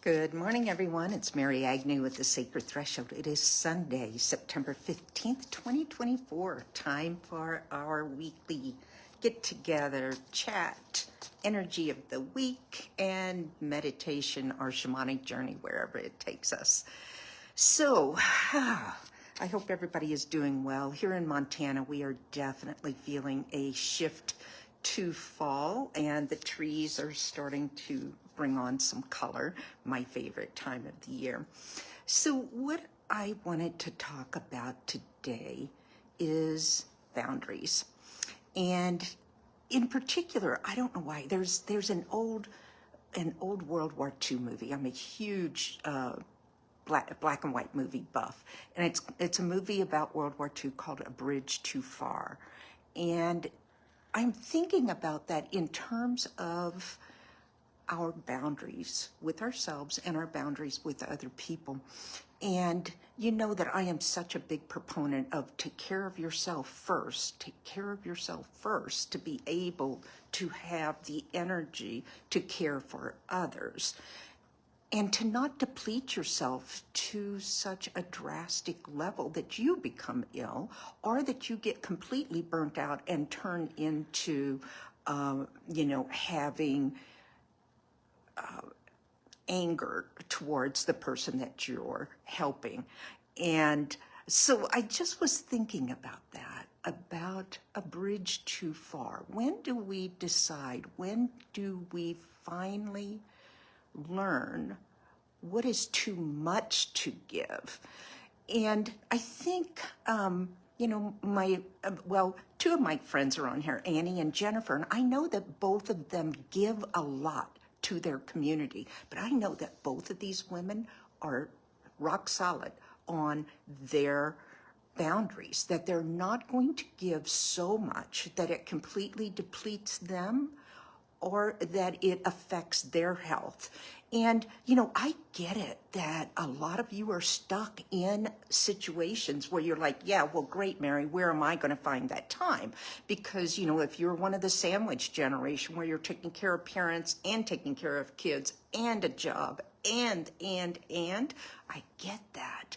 Good morning, everyone. It's Mary Agnew with the Sacred Threshold. It is Sunday, September 15th, 2024. Time for our weekly get-together, chat, energy of the week, and meditation or shamanic journey, wherever it takes us. So, I hope everybody is doing well. Here in Montana, we are definitely feeling a shift to fall, and the trees are starting to bring on some color, my favorite time of the year. So what I wanted to talk about today is boundaries. And in particular, I don't know why, there's an old World War II movie. I'm a huge black and white movie buff, and it's a movie about World War II called A Bridge Too Far. And I'm thinking about that in terms of our boundaries with ourselves and our boundaries with other people. And you know that I am such a big proponent of take care of yourself first to be able to have the energy to care for others. And to not deplete yourself to such a drastic level that you become ill or that you get completely burnt out and turn into, having anger towards the person that you're helping. And so I just was thinking about that, about a bridge too far. When do we decide? When do we finally learn what is too much to give? And I think, two of my friends are on here, Annie and Jennifer, and I know that both of them give a lot to their community, but I know that both of these women are rock solid on their boundaries, that they're not going to give so much that it completely depletes them or that it affects their health. And, I get it that a lot of you are stuck in situations where you're like, yeah, well, great, Mary, where am I going to find that time? Because, if you're one of the sandwich generation where you're taking care of parents and taking care of kids and a job and, I get that.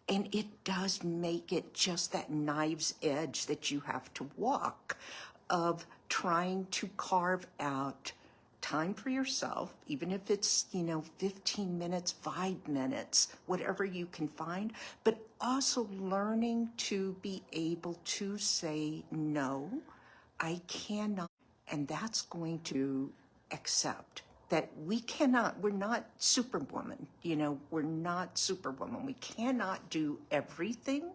And it does make it just that knife's edge that you have to walk of trying to carve out time for yourself, even if it's, 15 minutes, 5 minutes, whatever you can find, but also learning to be able to say, no, I cannot. And that's going to accept that we're not Superwoman, we're not Superwoman. We cannot do everything.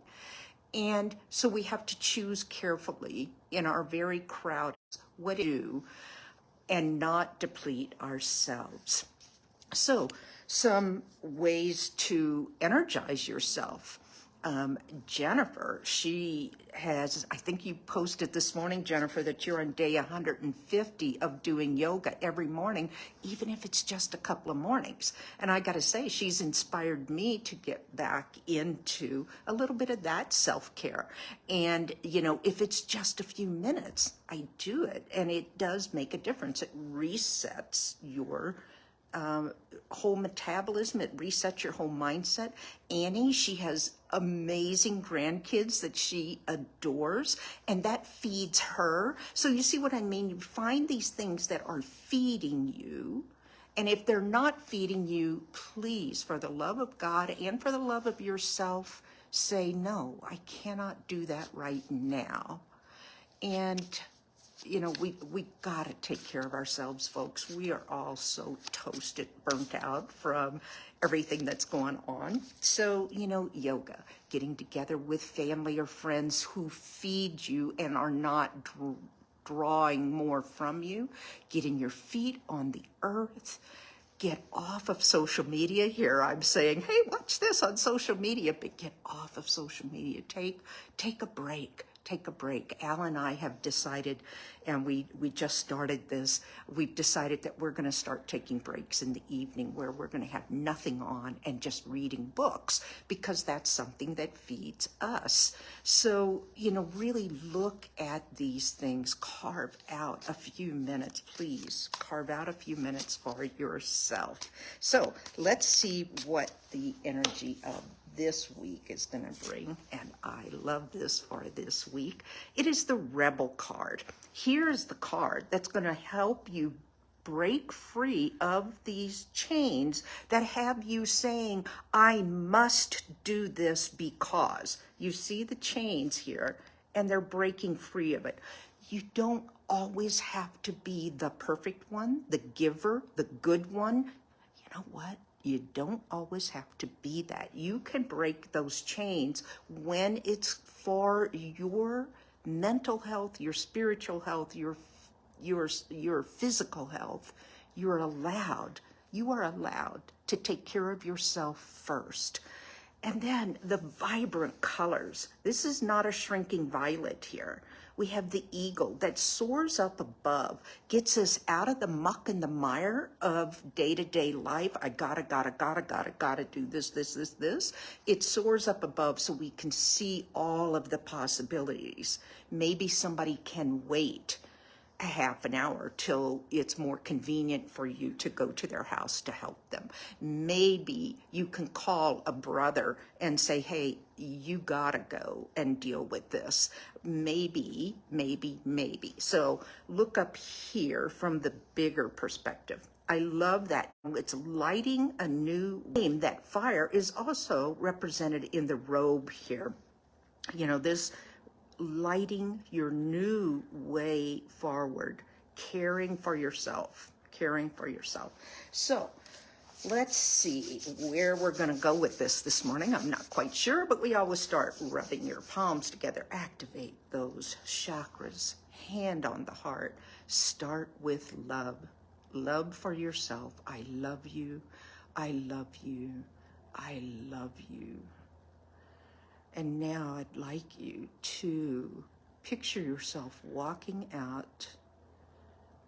And so we have to choose carefully in our very crowd what to do and not deplete ourselves. So some ways to energize yourself. Jennifer, she has, I think you posted this morning, Jennifer, that you're on day 150 of doing yoga every morning, even if it's just a couple of mornings. And I got to say, she's inspired me to get back into a little bit of that self-care. And, if it's just a few minutes, I do it. And it does make a difference. It resets your whole metabolism. It resets your whole mindset. Annie, she has amazing grandkids that she adores, and that feeds her. So you see what I mean? You find these things that are feeding you, and if they're not feeding you, please, for the love of God and for the love of yourself, say, no, I cannot do that right now. And we got to take care of ourselves, folks. We are all so toasted, burnt out from everything that's going on. So, yoga, getting together with family or friends who feed you and are not drawing more from you, getting your feet on the earth. Get off of social media. Here I'm saying, hey, watch this on social media, but get off of social media. Take a break. Take a break. Al and I have decided, and we just started this, we've decided that we're going to start taking breaks in the evening where we're going to have nothing on and just reading books, because that's something that feeds us. So, really look at these things. Carve out a few minutes, please. Carve out a few minutes for yourself. So let's see what the energy of this week is going to bring, and I love this for this week. It is the Rebel card. Here's the card that's going to help you break free of these chains that have you saying, I must do this because. You see the chains here, and they're breaking free of it. You don't always have to be the perfect one, the giver, the good one. You know what? You don't always have to be that. You can break those chains when it's for your mental health, your spiritual health, your physical health. You are allowed to take care of yourself first. And then the vibrant colors. This is not a shrinking violet here. We have the eagle that soars up above, gets us out of the muck and the mire of day-to-day life. I gotta do this. It soars up above so we can see all of the possibilities. Maybe somebody can wait a half an hour till it's more convenient for you to go to their house to help them. Maybe you can call a brother and say, hey, you gotta go and deal with this. Maybe. So look up here from the bigger perspective. I love that. It's lighting a new flame. That fire is also represented in the robe here. This lighting your new way forward, caring for yourself. So let's see where we're going to go with this morning. I'm not quite sure, but we always start rubbing your palms together. Activate those chakras, hand on the heart. Start with love. Love for yourself. I love you. I love you. I love you. And now I'd like you to picture yourself walking out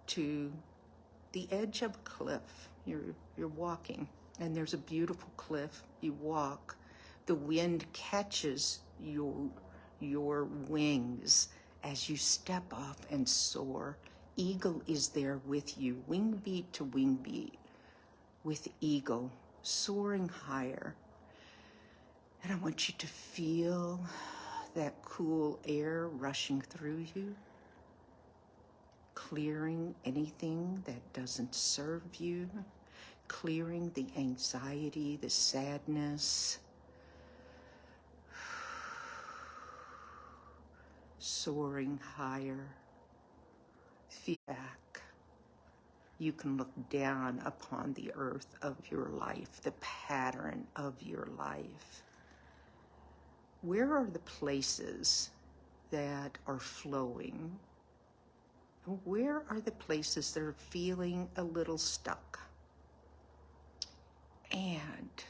to the edge of a cliff. You're walking, and there's a beautiful cliff. You walk. The wind catches your wings as you step off and soar. Eagle is there with you, wing beat to wing beat, with eagle soaring higher. And I want you to feel that cool air rushing through you, clearing anything that doesn't serve you, clearing the anxiety, the sadness, soaring higher. Feel back. You can look down upon the earth of your life, the pattern of your life. Where are the places that are flowing? Where are the places that are feeling a little stuck? And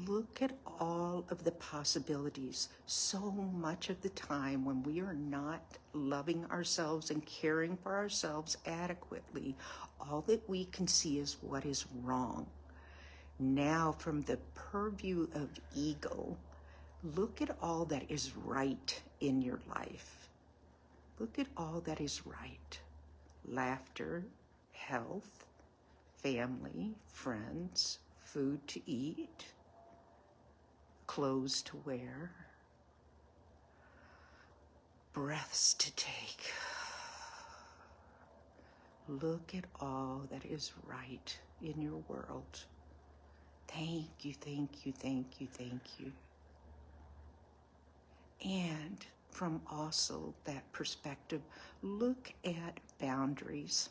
look at all of the possibilities. So much of the time when we are not loving ourselves and caring for ourselves adequately, all that we can see is what is wrong. Now, from the purview of ego, look at all that is right in your life. Look at all that is right. Laughter, health, family, friends, food to eat, clothes to wear, breaths to take. Look at all that is right in your world. Thank you. And from also that perspective, look at boundaries.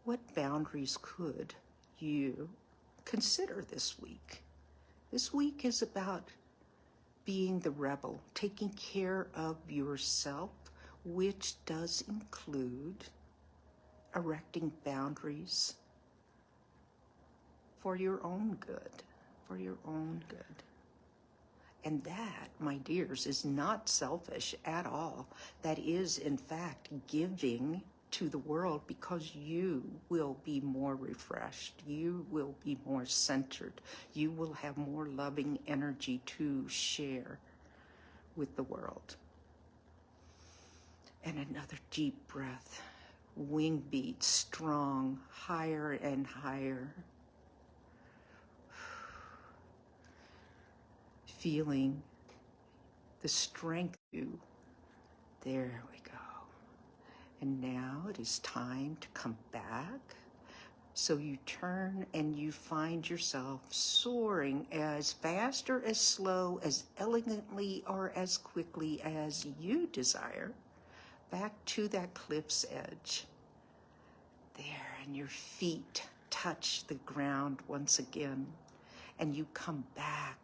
What boundaries could you consider this week? This week is about being the rebel, taking care of yourself, which does include erecting boundaries for your own good, And that, my dears, is not selfish at all. That is, in fact, giving to the world, because you will be more refreshed. You will be more centered. You will have more loving energy to share with the world. And another deep breath. Wing beat strong, higher and higher. Feeling the strength. There we go. And now it is time to come back. So you turn and you find yourself soaring as fast or as slow, as elegantly or as quickly as you desire, back to that cliff's edge. There, and your feet touch the ground once again. And you come back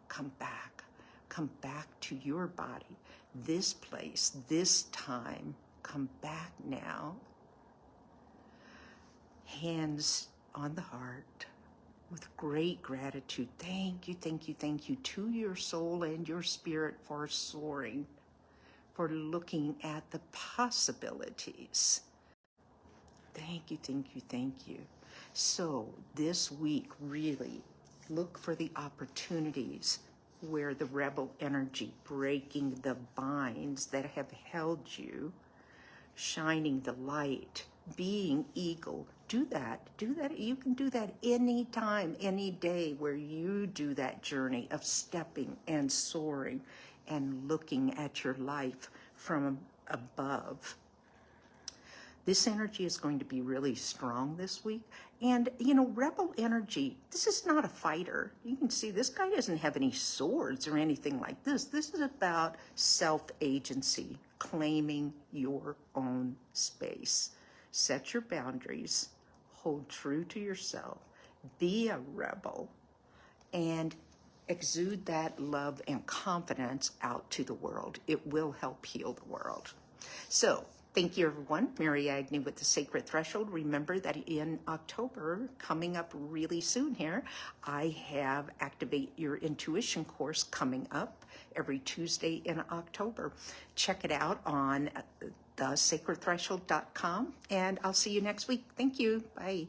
to your body, this place, this time. Come back now. Hands on the heart with great gratitude. Thank you to your soul and your spirit for soaring, for looking at the possibilities. Thank you. So this week, really look for the opportunities where the rebel energy, breaking the binds that have held you, shining the light, being eagle. Do that. You can do that anytime, any day, where you do that journey of stepping and soaring and looking at your life from above. This energy is going to be really strong this week. And, rebel energy, this is not a fighter. You can see this guy doesn't have any swords or anything like this. This is about self-agency, claiming your own space. Set your boundaries, hold true to yourself, be a rebel, and exude that love and confidence out to the world. It will help heal the world. So, thank you, everyone. Mary Agnew with the Sacred Threshold. Remember that in October, coming up really soon here, I have Activate Your Intuition course coming up every Tuesday in October. Check it out on thesacredthreshold.com, and I'll see you next week. Thank you. Bye.